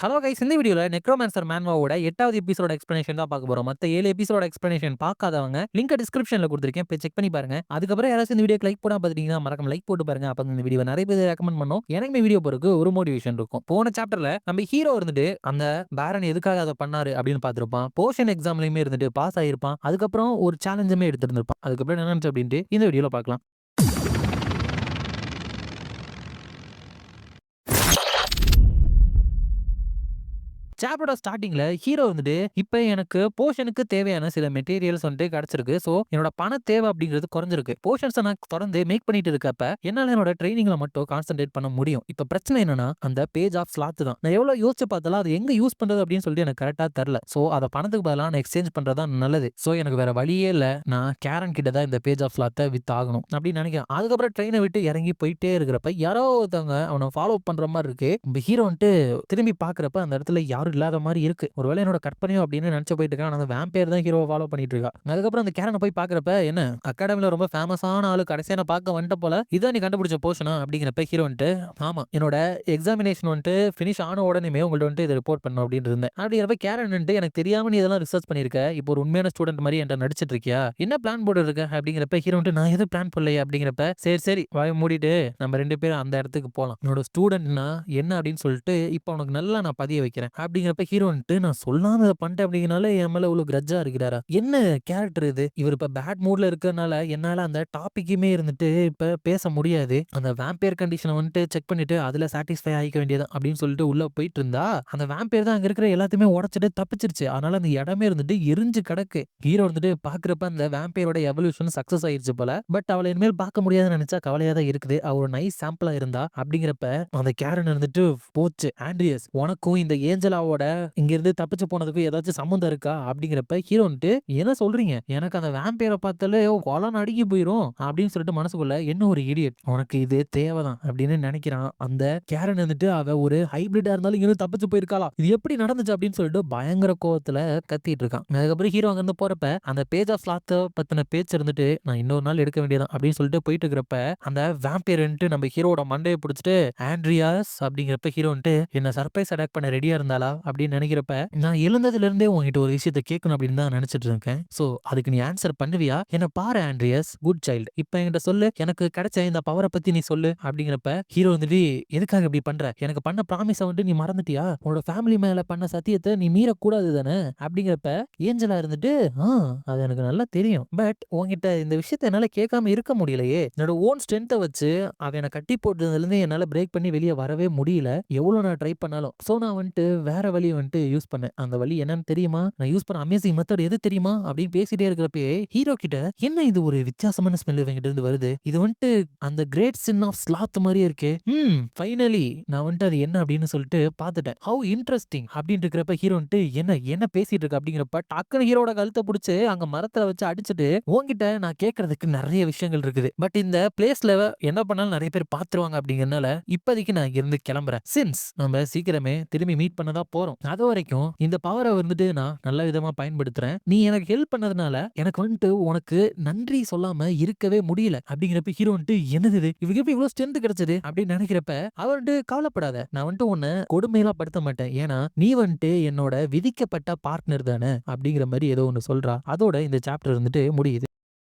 Hello guys, இந்த வீடியோல நெக்ரோமான்சர் மேன்வாவோட 8வது எபிசோட எக்ஸ்பிளனேஷன் தான் பார்க்க போறோம். மத்த 7 எபிசோட எக்ஸ்பிளனேஷன் பார்க்காதவங்க லிங்க் டிஸ்கிரிப்ஷன்ல கொடுத்திருக்கேன். போய் செக் பண்ணி பாருங்க. அதுக்கப்புறம் யாராச்சும் இந்த வீடியோக்கு லைக் போடாம பார்த்துட்டீங்கன்னா மறக்காம லைக் போட்டு பாருங்க. அப்ப இந்த வீடியோ நிறைய பேர் ரெக்கமெண்ட் பண்ணோம். எனக்கு வீடியோ போறதுக்கு ஒரு மோட்டிவேஷன் இருக்கும். போன சாப்டர்ல நம்ம ஹீரோ இருந்துட்டு அந்த பேரன் எதுக்காக அதை பண்ணாரு அப்படின்னு பார்த்திருப்பான். போர்ஷன் எக்ஸாம்லயுமே இருந்துட்டு பாஸ் ஆயிருப்பான். அதுக்கப்புறம் ஒரு சேலஞ்சுமே எடுத்திருந்திருப்பான். அதுக்கப்புறம் என்ன நடந்துச்சு அப்படின்ட்டு இந்த வீடியோல பார்க்கலாம். சாப்டரோட ஸ்டார்டிங்ல ஹீரோ வந்துட்டு இப்ப எனக்கு போர்ஷனுக்கு தேவையான சில மெட்டீரியல்ஸ் வந்துட்டு கிடைச்சிருக்கு. சோ என்னோட பண தேவை அப்படிங்கிறது குறைஞ்சிருக்கு. போர்ஷன்ஸ் நான் தொடர்ந்து மேக் பண்ணிட்டு இருக்கப்ப என்னால என்னோட ட்ரைனிங்ல மட்டும் கான்சென்ட்ரேட் பண்ண முடியும். இப்ப பிரச்சனை என்னன்னா அந்த பேஜ் ஆஃப் ஸ்லாத் தான். நான் எவ்வளவு யோசிச்சு பார்த்தாலும் அது எங்க யூஸ் பண்றது அப்படின்னு சொல்லிட்டு எனக்கு கரெக்டா தெரியல. சோ அதை பணத்துக்கு பதிலாக நான் எக்ஸ்சேஞ்ச் பண்றதா நல்லது. சோ எனக்கு வேற வழியே இல்ல. நான் கேரன் கிட்ட தான் இந்த பேஜ் ஆஃப் ஸ்லாத்தை வித் ஆகணும் அப்படின்னு நினைக்கிறேன். அதுக்கப்புறம் ட்ரெயினை விட்டு இறங்கி போயிட்டே இருக்கிறப்ப யாரோ ஒருத்தவங்க அவனை ஃபாலோ பண்ற மாதிரி இருக்கு. ஹீரோ வந்துட்டு திரும்பி பாக்குறப்ப அந்த இடத்துல யாரும் இல்லாத மாதிரி இருக்கு. ஒருவேளை என்னோட கற்பனையோ அப்படின்னு நினைச்சு போயிட்டு இருக்கான். அந்த வேம்பயர் தான் ஹீரோவை ஃபாலோ பண்ணிட்டு இருக்கா. அதுக்கப்புறம் அந்த கேரனை போய் பாக்குறப்ப என்ன அகாடமில ரொம்ப ஃபேமஸான ஆளு கடைசியா நான் பார்க்க வந்துட்ட போல, இதான் நீ கண்டுபிடிச்ச போர்ஷனா அப்படிங்கிறப்ப ஹீரோ வந்துட்டு ஆமா என்னோட எக்ஸாமினேஷன் வந்துட்டு ஃபினிஷ் ஆன உடனே உங்கள்ட்ட வந்துட்டு இதை ரிப்போர்ட் பண்ணணும் அப்படின்னு இருந்தேன். அப்படிங்கிறப்ப கேரன் வந்துட்டு எனக்கு தெரியாம நீ இதெல்லாம் ரிசர்ச் பண்ணிருக்க, இப்போ ஒரு உண்மையான ஸ்டூடெண்ட் மாதிரி என்கிட்ட நடிச்சிட்டு இருக்கியா, என்ன பிளான் போட்டு இருக்க அப்படிங்கிறப்ப ஹீரோ வந்துட்டு நான் எதுவும் பிளான் பண்ணலையே அப்படிங்கிறப்ப சரி சரி வாய மூடிட்டு நம்ம 2 பேரும் அந்த இடத்துக்கு போலாம். என்னோட ஸ்டூடெண்ட்னா என்ன அப்படின்னு சொல்லிட்டு இப்போ உனக்கு நல்லா நான் பதிய வைக்கிறேன் அப்படிங்கிறப்ப ஹீரோன்ட்டு நான் சொல்லாம இதை பண்ணிட்டேன் அப்படிங்கனால என் மேல இவ்வளவு கிரட்ஜா இருக்கிறாரா, என்ன கேரக்டர் இது, இவர் இப்ப பேட் மூட்ல இருக்கிறதுனால என்னால அந்த டாபிக்குமே இருந்துட்டு இப்ப பேச முடியாது. அந்த வேம்பயர் கண்டிஷனை வந்துட்டு செக் பண்ணிட்டு அதுல சாட்டிஸ்ஃபை ஆகிக்க வேண்டியது அப்படின்னு சொல்லிட்டு உள்ள போயிட்டு இருந்தா அந்த வேம்பயர் தான் அங்க இருக்கிற எல்லாத்தையுமே உடச்சிட்டு தப்பிச்சிருச்சு. அதனால அந்த இடமே இருந்துட்டு எரிஞ்சு கிடக்கு. ஹீரோ வந்துட்டு பாக்குறப்ப அந்த வேம்பயரோட எவல்யூஷன் சக்சஸ் ஆயிருச்சு போல. பட் அவளை இனிமேல் பார்க்க முடியாதுன்னு நினைச்சா கவலையா தான் இருக்குது. அவ நைஸ் சாம்பிளா இருந்தா அப்படிங்கிறப்ப அந்த கேரன் இருந்துட்டு போச்சு ஆண்ட்ரியஸ், உனக்கும் இந்த ஏஞ்சலாவோட இங்க இருந்து தப்பிச்சு போனதுக்கும் ஏதாச்சும் சம்மந்தம் இருக்கா அப்படிங்கிறப்ப ஹீரோ வந்துட்டு என்ன சொல்றீங்க, எனக்கு அந்த வேம்பயரை பார்த்தாலே கொலை நடுங்கி போயிரும் அப்படின்னு சொல்லிட்டு மனசுக்குள்ள என்ன ஒரு இடியட், உனக்கு இது தேவைதான் அப்படின்னு நினைக்கிறான். அந்த கேரன் வந்துட்டு அவ ஒரு ஹைபிரிடா இருந்தாலும் இங்க தப்பிச்சு போயிருக்காளா, இது எப்படி நடந்துச்சு அப்படின்னு சொல்லிட்டு பயங்கர கோவத்துல கத்திட்டு இருக்கான். அதுக்கப்புறம் ஹீரோ அங்க இருந்து போறப்ப அந்த பேஜ் ஆஃப் ஸ்லாத் பத்தின பேச்சு இருந்துட்டு நான் இன்னொரு நாள் எடுக்க வேண்டியதான் அப்படின்னு சொல்லிட்டு போயிட்டு இருக்கிறப்ப அந்த வேம்பயர் நம்ம ஹீரோட மண்டையை பிடிச்சிட்டு ஆண்ட்ரியாஸ் அப்படிங்கிறப்ப ஹீரோ என்ன சர்ப்ரைஸ் அட்டாக் பண்ண ரெடியா இருந்தாளா அப்படின்னு நினைக்கிறப்ப நான் எழுந்ததுல இருந்தே உங்ககிட்ட ஒரு விஷயத்தை கேட்கணும் அப்படின்னு தான் நினைச்சிட்டு இருக்கேன். சோ அதுக்கு நீ ஆன்சர் பண்ணுவியா, என்ன பாரு ஆண்ட்ரியஸ் குட் சைல்டு, இப்ப என்கிட்ட சொல்லு, எனக்கு கிடைச்ச இந்த பவரை பத்தி நீ சொல்லு அப்படிங்கிறப்ப ஹீரோ வந்துட்டு எதுக்காக இப்படி பண்ற, எனக்கு பண்ண ப்ராமிஸை வந்துட்டு நீ மறந்துட்டியா, உன்னோட ஃபேமிலி மேல பண்ண சத்தியத்தை நீ மீறக்கூடாது தானே அப்படிங்கிறப்ப ஏஞ்சலா இருந்துட்டு அது எனக்கு நல்லா தெரியும், பட் உங்ககிட்ட இந்த விஷயத்த என்னால கேட்காம இருக்க முடியலையே, என்னோட ஓன் ஸ்ட்ரென்த்தை வச்சு அவனை கட்டி போட்டதுல இருந்து என்னால பிரேக் பண்ணி வெளியே வரவே முடியல, எவ்வளவு நான் ட்ரை பண்ணாலும். சோ நான் வந்துட்டு வேற வழியை வந்துட்டு யூஸ் பண்ணேன். அந்த வழி என்னன்னு தெரியுமா, நான் யூஸ் பண்ண அமேசிங் மெத்தட் எது தெரியுமா அப்படின்னு பேசிட்டே இருக்கிறப்பே ஹீரோ கிட்ட என்ன இது ஒரு வித்தியாசமான ஸ்மெல் இவங்கிட்ட இருந்து வருது, இது வந்துட்டு அந்த கிரேட் சின் ஆஃப் ஸ்லாத் மாதிரியே இருக்கே, ஃபைனலி நான் வந்துட்டு அது என்ன அப்படின்னு சொல்லிட்டு பார்த்துட்டேன், ஹவு இன்ட்ரெஸ்டிங் அப்படின்னு இருக்கிறப்ப ஹீரோ வந்துட்டு என்ன என்ன பேசிட்டு இருக்க அப்படிங்கிறப்ப டக்குனு ஹீரோட கழுத்தை பிடிச்சு அங்க மரத்துல வச்சு அடிச்சுட்டு உன்கிட்ட நான் கேட்கறதுக்கு நிறைய விஷயங்கள் இருக்குது, பட் இந்த பிளேஸ்ல என்ன பண்ணாலும் நிறைய பேர் பாத்துருவாங்க அப்படிங்கறதுனால இப்போதைக்கு நான் இருந்து கிளம்புறேன், சின்ஸ் நம்ம சீக்கிரமே திரும்பி மீட் பண்ணதா போறோம், அது வரைக்கும் இந்த பவரை வந்துட்டு நான் நல்ல விதமா பயன்படுத்துறேன், நீ எனக்கு ஹெல்ப் பண்ணதுனால எனக்கு வந்துட்டு உனக்கு நன்றி சொல்லாம இருக்கவே முடியல அப்படிங்கிறப்ப ஹீரோ வந்துட்டு என்னது இது, இவங்க எப்படி இவ்வளவு ஸ்ட்ரென்த் கிடைச்சது அப்படின்னு நினைக்கிறப்ப அவர் வந்துட்டு கவலைப்படாத, நான் வந்துட்டு உன்னை கொடுமையெல்லாம் படுத்த மாட்டேன், ஏன்னா நீ வந்துட்டு என்னோட விதிக்கப்பட்ட பார்ட்னர் தானே அப்படிங்கிற மாதிரி ஏதோ ஒண்ணு சொல்றா. அதோட இந்த சாப்டர் இருந்துட்டு முடியுது.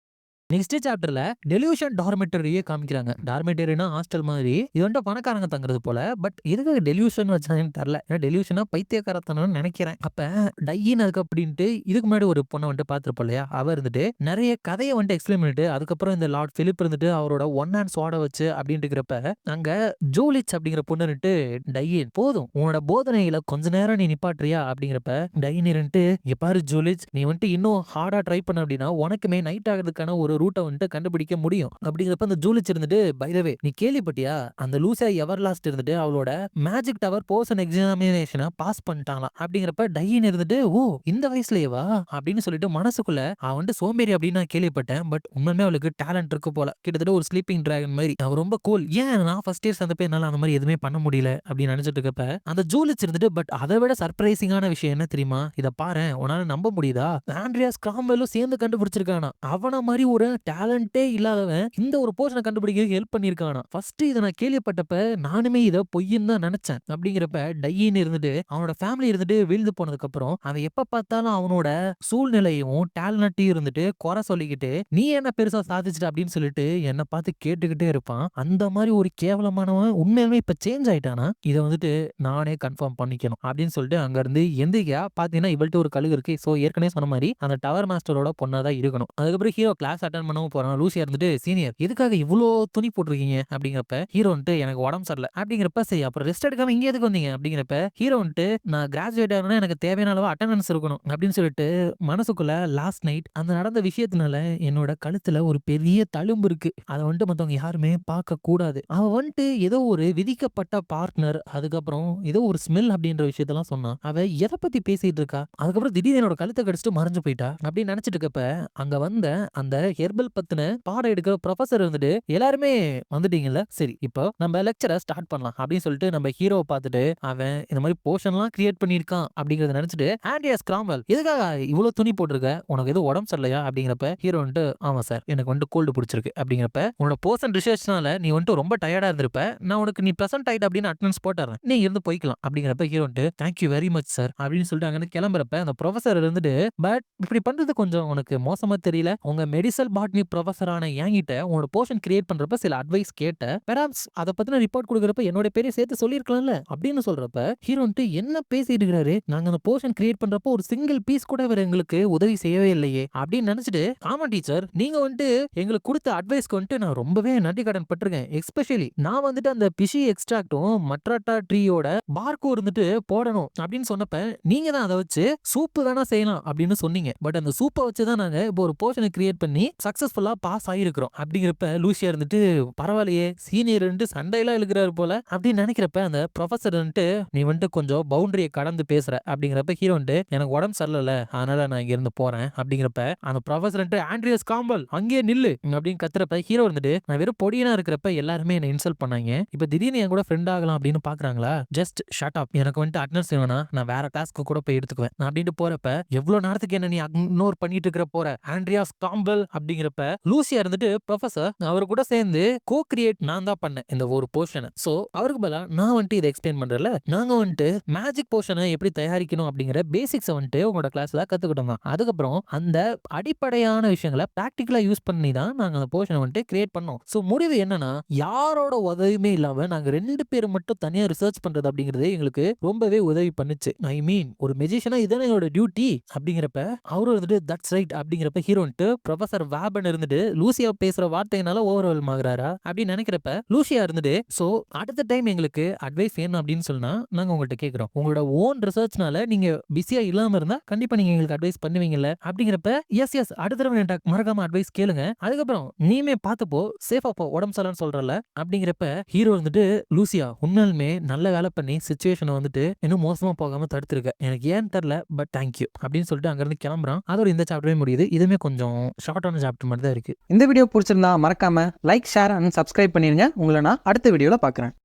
நெக்ஸ்ட் சாப்டர்ல டெலியூஷன் டார்மெட்டரியே காமிக்கிறாங்க. டார்மெட்டரினா ஹாஸ்டல் மாதிரி, இது வந்துட்டு பணக்காரங்க தங்குறது போல. பட் எதுக்கு டெலியூஷன் வச்சாங்கன்னு தெரியல. ஏன்னா டெலியூஷனா பைத்தியக்காரத்தனம்னு நினைக்கிறேன். அப்ப டையின் அதுக்கு அப்படின்ட்டு இதுக்கு முன்னாடி ஒரு பொண்ணை வந்துட்டு பார்த்திருப்போம் இல்லையா, அவ இருந்துட்டு நிறைய கதையை வந்துட்டு எக்ஸ்பிளைன் பண்ணிட்டு அதுக்கப்புறம் இந்த லார்ட் பிலிப் இருந்துட்டு அவரோட ஒன் ஹேண்ட் ஸ்வாட வச்சு அப்படின்ட்டு இருக்கிறப்ப அங்க ஜூலிச் அப்படிங்கிற பொண்ணு இருந்துட்டு டையின் போதும் உன்னோட போதனையில கொஞ்ச நேரம் நீ நிப்பாட்றியா அப்படிங்கிறப்ப டையின் இருந்துட்டு இங்க பாரு ஜூலிச், நீ வந்துட்டு இன்னும் ஹார்டா ட்ரை பண்ண அப்படின்னா உனக்குமே நைட் ஆகிறதுக்கான ஒரு ரூட்டை வந்துட்டு கண்டுபிடிக்க முடியும் அப்படிங்கிறப்ப அந்த ஜூலிச் இருந்துட்டு பை த வே நீ கேள்விப்பட்டியா, அந்த லூசா எவர் லாஸ்ட் இருந்துட்டு அவளோட மேஜிக் டவர் போர்ஷன் எக்ஸாமினேஷனை பாஸ் பண்ணிட்டாங்களாம் அப்படிங்கிறப்ப டையின் இருந்துட்டு ஓ இந்த வயசுலயேவா அப்படின்னு சொல்லிட்டு மனசுக்குள்ள அவன் வந்து சோம்பேறி அப்படின்னு நான் கேள்விப்பட்டேன், பட் உண்மையுமே அவளுக்கு டேலண்ட் இருக்கு போல, கிட்டத்தட்ட ஒரு ஸ்லீப்பிங் டிராகன் மாதிரி அவ ரொம்ப கூல், ஏன் நான் ஃபர்ஸ்ட் இயர் அந்த என்னால அந்த மாதிரி எதுவுமே பண்ண முடியல அப்படின்னு நினைச்சிட்டு இருக்கப்ப அந்த ஜூலிச் இருந்துட்டு பட் அதை விட சர்ப்ரைசிங்கான விஷயம் என்ன தெரியுமா, இதை பாரு உன்னால நம்ப முடியுதா, ஆண்ட்ரியாஸ் கிராம்வெலும் சேர்ந்து கண்டுபிடிச்சிருக்கானா அவன மாதிரி ஒரு டேலண்டே இல்லாதவன் இந்த ஒரு போர்ஷனை கண்டுபிடிக்கிறதுக்கு ஹெல்ப் பண்ணியிருக்கானா. ஃபர்ஸ்ட் இதை நான் கேள்விப்பட்டப்ப நானுமே இதை பொய்ன்னு தான் நினைச்சேன். அப்படிங்கிறப்ப டையின்னு இருந்துட்டு அவனோட ஃபேமிலி இருந்துட்டு வீழ்ந்து போனதுக்கு அப்புறம் அவன் எப்ப பார்த்தாலும் அவனோட சூழ்நிலையும் டேலண்ட்டையும் இருந்துட்டு குறை சொல்லிக்கிட்டு நீ என்ன பெருசா சாதிச்சிட்ட அப்படின்னு சொல்லிட்டு என்னை பார்த்து கேட்டுக்கிட்டே இருப்பான். அந்த மாதிரி ஒரு கேவலமானவன் உண்மையிலுமே இப்ப சேஞ்ச் ஆயிட்டானா இதை வந்துட்டு நானே கன்ஃபார்ம் பண்ணிக்கணும் அப்படின்னு சொல்லிட்டு அங்க இருந்து எந்திரிக்கா. பாத்தீங்கன்னா இவள்கிட்ட ஒரு கழுகு இருக்கு. சோ ஏற்கனவே சொன்ன மாதிரி அந்த டவர் மாஸ்டரோட பொண்ணா தான் இருக்கணும். அதுக்கப்புறம் ஹீரோ கிளாஸ் அட்டன் பண்ணவும் போறான். லூசியா இருந்துட்டு சீனியர் எதுக்காக இவ்வளோ துணி போட்டிருக்கீங்க அப்படிங்கிறப்ப ஹீரோ வந்துட்டு எனக்கு உடம்பு சரியில்லை அப்படிங்கிறப்ப சரி அப்புறம் ரெஸ்ட் எடுக்காம இங்கே எதுக்கு வந்தீங்க அப்படிங்கிறப்ப ஹீரோ வந்துட்டு நான் கிராஜுவேட் ஆகணும்னா எனக்கு தேவையான அளவு அட்டண்டன்ஸ் இருக்கணும் அப்படின்னு சொல்லிட்டு மனசுக்குள்ள லாஸ்ட் நைட் அந்த நடந்த விஷயத்தினால என்னோட கழுத்துல ஒரு பெரிய தழும்பு இருக்கு, அதை வந்துட்டு மத்தவங்க யாருமே பார்க்க கூடாது. அவன் வந்துட்டு ஏதோ ஒரு விதிக்கப்பட்ட பார்ட்னர், அதுக்கப்புறம் ஏதோ ஒரு ஸ்மெல் அப்படின்ற விஷயத்தெல்லாம் சொன்னான். அவ எதை பத்தி பேசிட்டு இருக்கா, அதுக்கப்புறம் திடீர்னு என்னோட கழுத்தை கடிச்சிட்டு மறைஞ்சு போயிட்டா அப்படின்னு நினைச்சிட்டு இருக்கப்ப அங்க வந்த அந்த ஹெர்பல் பத்தின பாடம் எடுக்கிற ப்ரொஃபசர் இருந்துட்டு எல்லாருமே வந்துட்டீங்கல்ல, சரி இப்போ நம்ம லெக்சரை ஸ்டார்ட் பண்ணலாம் அப்படின்னு சொல்லிட்டு நம்ம ஹீரோவை பார்த்துட்டு அவன் இந்த மாதிரி போர்ஷன்லாம் கிரியேட் பண்ணியிருக்கான் அப்படிங்கறத நினைச்சிட்டு ஆண்ட்ரியாஸ் கிராம்வெல் எதுக்காக இவ்வளவு துணி போட்டிருக்க, உனக்கு எதுவும் உடம்பு சரியில்லையா அப்படிங்கிறப்ப ஹீரோ வந்துட்டு ஆமா சார் எனக்கு வந்துட்டு கோல்டு பிடிச்சிருக்கு அப்படிங்கிறப்ப உன்னோட போர்ஷன் ரிசர்ச்னால நீ வந்துட்டு ரொம்ப டயர்டா இருந்திருப்ப, நான் உனக்கு நீ பிரசன்ட் ஆயிட்டு அப்படின்னு அட்டெண்டன்ஸ் போட்டுறேன், நீ இருந்து போய்க்கலாம் அப்படிங்கிறப்ப ஹீரோ வந்துட்டு தேங்க்யூ வெரி மச் சார் அப்படின்னு சொல்லிட்டு அங்க கிளம்புறப்ப அந்த ப்ரொஃபசர் இருந்துட்டு பட் இப்படி பண்றது கொஞ்சம் உனக்கு மோசமா தெரியல, உங்க மெடிசல் பாட்னி ப்ரொஃபசரான என்கிட்ட உங்களோட போர்ஷன் கிரியேட் பண்றப்ப சில அட்வைஸ் கேட்ட, பெராப்ஸ் அதை பத்தின ரிப்போர்ட் கொடுக்கறப்ப என்னோட பேரை சேர்த்து சொல்லிருக்கலாம்ல அப்படின்னு சொல்றப்ப ஹீரோ வந்துட்டு என்ன பேசிட்டு இருக்கிறாரு, நாங்க அந்த போர்ஷன் கிரியேட் பண்றப்போ ஒரு சிங்கிள் பீஸ் கூட இவர் எங்களுக்கு உதவி செய்யவே இல்லையே அப்படின்னு நினைச்சிட்டு ஆமா டீச்சர் நீங்க வந்துட்டு எங்களுக்கு கொடுத்த அட்வைஸ்க்கு வந்துட்டு நான் ரொம்பவே நன்றி கடன் பட்டிருக்கேன், எஸ்பெஷலி நான் வந்துட்டு அந்த பிஷி எக்ஸ்ட்ராக்டும் மட்ராட்டா ட்ரீயோட பார்க்கும் இருந்துட்டு போடணும் அப்படின்னு சொன்னப்ப நீங்க தான் அதை வச்சு சூப்பு வேணா செய்யலாம் அப்படின்னு சொன்னீங்க, பட் அந்த சூப்பை வச்சுதான் நாங்க இப்போ ஒரு போர்ஷனை கிரியேட் பண்ணி சக்சஸ்ஃபுல்லா பாஸ் ஆகிருக்கிறோம் அப்படிங்கிறப்ப லூசியா இருந்துட்டு பரவாயில்லையே சீனியர் சண்டையெல்லாம் இழுக்கிறாரு போல அப்படின்னு நினைக்கிறப்ப அந்த ப்ரொஃபசர் நீ வந்துட்டு கொஞ்சம் பவுண்டரியை கடந்து பேசுற அப்படிங்கிறப்ப ஹீரோ எனக்கு உடம்பு சரியில்ல அதனால நான் இங்க இருந்து போறேன் அப்படிங்கிறப்ப அந்த ப்ரொஃபசர் ஆண்ட்ரியாஸ் காம்பல் அங்கேயே நில்லு அப்படின்னு கத்துறப்ப ஹீரோ நான் வெறும் பொடியனா இருக்கிறப்ப எல்லாருமே என்ன இன்சல்ட் பண்ணாங்க, இப்ப திடீர்னு என் கூட ஃப்ரெண்ட் ஆகலாம் அப்படின்னு பாக்குறாங்களா, ஜஸ்ட் ஷட் அப், எனக்கு வந்துட்டு அட்டெண்டன்ஸ் வேணும்னா நான் வேற கிளாஸ்க்கு கூட போய் எடுத்துக்குவேன் நான் அப்படின்ட்டு போறப்ப எவ்வளவு நேரத்துக்கு என்ன நீ இக்னோர் பண்ணிட்டு இருக்கிற போற ஆண்ட்ரியாஸ் காம்பல் அப்படிங்கிறப்ப லூசியா இருந்துட்டு ப்ரொஃபசர் அவரு கூட சேர்ந்து கோ கிரியேட் நான் தான் பண்ணேன் இந்த ஒரு போர்ஷனை, சோ அவருக்கு பதிலா நான் வந்துட்டு இதை எக்ஸ்பிளைன் பண்றேன்ல, நாங்க வந்துட்டு மேஜிக் போர்ஷனை எப்படி தயாரிக்கணும் அப்படிங்கிற பேசிக்ஸ் வந்துட்டு உங்களோட கிளாஸ்ல கத்துக்கிட்டோம் தான், அதுக்கப்புறம் அந்த அடிப்படையான விஷயங்களை பிராக்டிகலா யூஸ் பண்ணி தான் நாங்க அந்த போர்ஷனை வந்துட்டு கிரியேட் பண்ணோம். சோ முடிவு என்னன்னா யாரோட உதவியுமே இல்லாம நாங்க 2 பேரும் மட்டும் தனியா ரிசர்ச் பண்றது அப்படிங்கிறது எங்களுக்கு ரொம்பவே உதவி பண்ணுச்சு. ஐ மீன் ஒரு மெஜிஷியனா இதான என்னோட டியூட்டி அப்படிங்கிறப்ப அவரு வந்துட்டு தட்ஸ் ரைட் அப்படிங்கிறப்ப ஹீரோ ப்ரொஃபசர் வாபன் இருந்துட்டு லூசியா பேசுற வார்த்தையினால ஓவர்வெல்ம் ஆகுறாரா அப்படின்னு நினைக்கிறப்ப லூசியா இருந்துட்டு சோ அடுத்த டைம் எங்களுக்கு அட்வைஸ் வேணும் அப்படின்னு சொன்னா நாங்க உங்கள்கிட்ட கேட்கிறோம், உங்களோட ஓன் ரிசர்ச்னால நீங்க பிஸியா இல்லாம இருந்தா கண்டிப்பா நீங்க எங்களுக்கு அட்வைஸ் பண்ணுவீங்கல்ல அப்படிங்கிறப்ப எஸ் எஸ் அடுத்த தடவை என்கிட்ட மறக்காம அட்வைஸ் கேளுங்க, அதுக்கப்புறம் நீமே பார்த்துப்போ சேஃபா போ உடம்பு சரியில்லைன்னு சொல்றல அப்படிங்கிறப்ப ஹீரோ லூசியா உண்மையுமே நல்ல வேலை பண்ணி சிச்சுவேஷனை வந்துட்டு இன்னும் மோசமா போகாம தடுத்திருக்க, எனக்கு ஏன் தெரியல பட் தேங்க்யூ அப்படின்னு சொல்லிட்டு அங்க இருந்து கிளம்புறான். அதோட இந்த சாப்டரே முடியுது. இதுமே கொஞ்சம் ஷார்ட்டான சாப்டர் மாதிரி தான் இருக்கு. இந்த வீடியோ பிடிச்சிருந்தா மறக்காம லைக் ஷேர் அண்ட் சப்ஸ்கிரைப் பண்ணிருங்க. உங்களை நான் அடுத்த வீடியோல பாக்குறேன்.